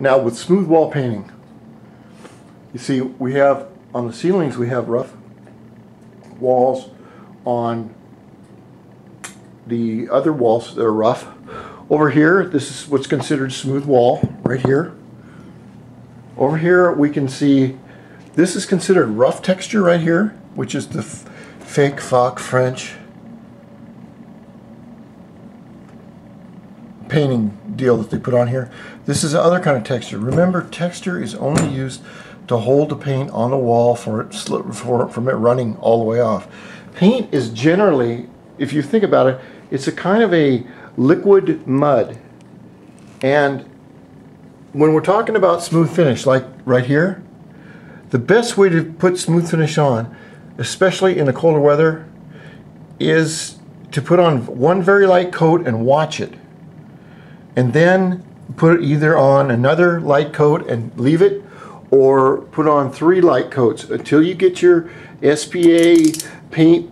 Now with smooth wall painting, you see we have on the ceilings we have rough walls. On the other walls that are rough. Over here, this is what's considered smooth wall, right here. Over here we can see this is considered rough texture right here, which is the fake Foc French painting deal that they put on here. This is another kind of texture. Remember, texture is only used to hold the paint on the wall from it running all the way off. Paint is generally, if you think about it, it's a kind of a liquid mud. And when we're talking about smooth finish, like right here, the best way to put smooth finish on, especially in the colder weather, is to put on one very light coat and watch it. And then put it either on another light coat and leave it, or put on 3 light coats until you get your SPA paint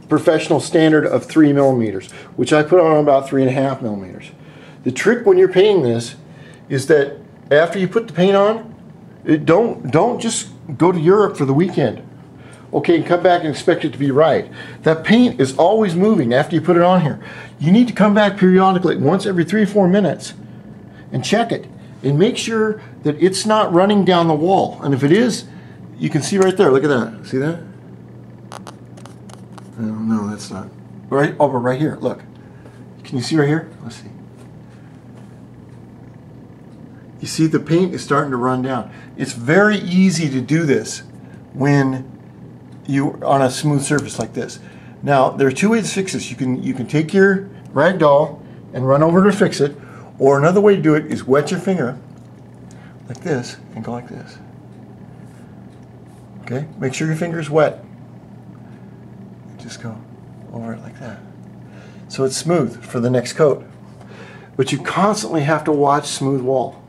professional standard of 3 millimeters, which I put on about 3.5 millimeters. The trick when you're painting this is that after you put the paint on, don't just go to Europe for the weekend, okay, and come back and expect it to be right. That paint is always moving after you put it on here. You need to come back periodically, once every 3 or 4 minutes, and check it and make sure that it's not running down the wall. And if it is, you can see right there. Look at that. See that? No, that's not. Right over right here. Look. Can you see right here? Let's see. You see the paint is starting to run down. It's very easy to do this when you're on a smooth surface like this. Now, there are 2 ways to fix this. You can take your rag doll and run over to fix it, or another way to do it is wet your finger like this and go like this. Okay? Make sure your finger is wet. Just go over it like that. So it's smooth for the next coat. But you constantly have to watch smooth wall.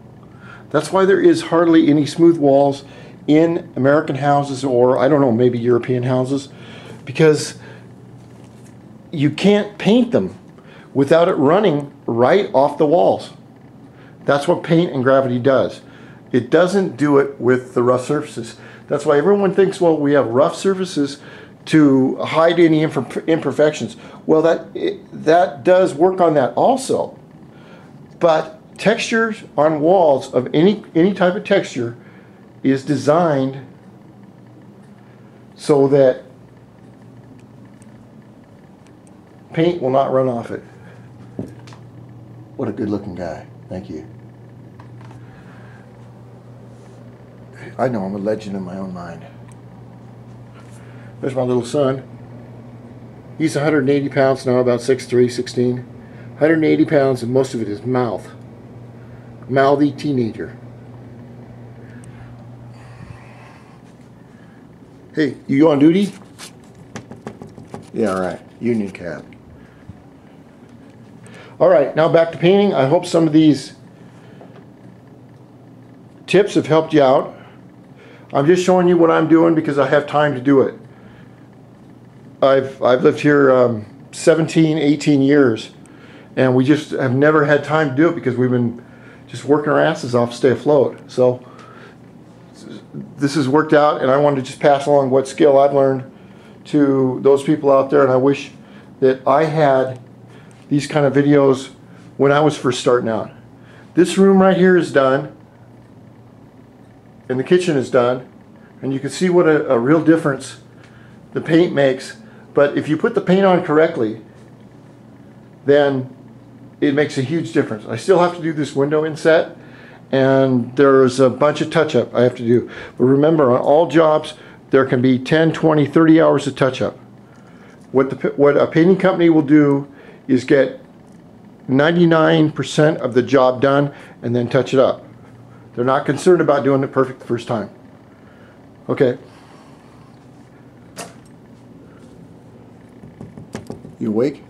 That's why there is hardly any smooth walls in American houses, or I don't know, maybe European houses, because you can't paint them without it running right off the walls. That's what paint and gravity does. It doesn't do it with the rough surfaces. That's why everyone thinks, well, we have rough surfaces to hide any imperfections. Well, that does work on that also. But textures on walls of any type of texture is designed so that paint will not run off it. What a good looking guy. Thank you. I know I'm a legend in my own mind. There's my little son. He's 180 pounds now, about 6'3", 16. 180 pounds, and most of it is mouth. Mouthy teenager. Hey, you on duty? Yeah, all right. Union cap. All right, now back to painting. I hope some of these tips have helped you out. I'm just showing you what I'm doing because I have time to do it. I've lived here 17, 18 years, and we just have never had time to do it because we've been just working our asses off to stay afloat. So this has worked out, and I wanted to just pass along what skill I've learned to those people out there, and I wish that I had these kind of videos when I was first starting out. This room right here is done, and the kitchen is done, and you can see what a real difference the paint makes. But if you put the paint on correctly, then it makes a huge difference. I still have to do this window inset, and there's a bunch of touch-up I have to do. But remember, on all jobs, there can be 10, 20, 30 hours of touch-up. What a painting company will do is get 99% of the job done and then touch it up. They're not concerned about doing it perfect the first time. Okay. You awake?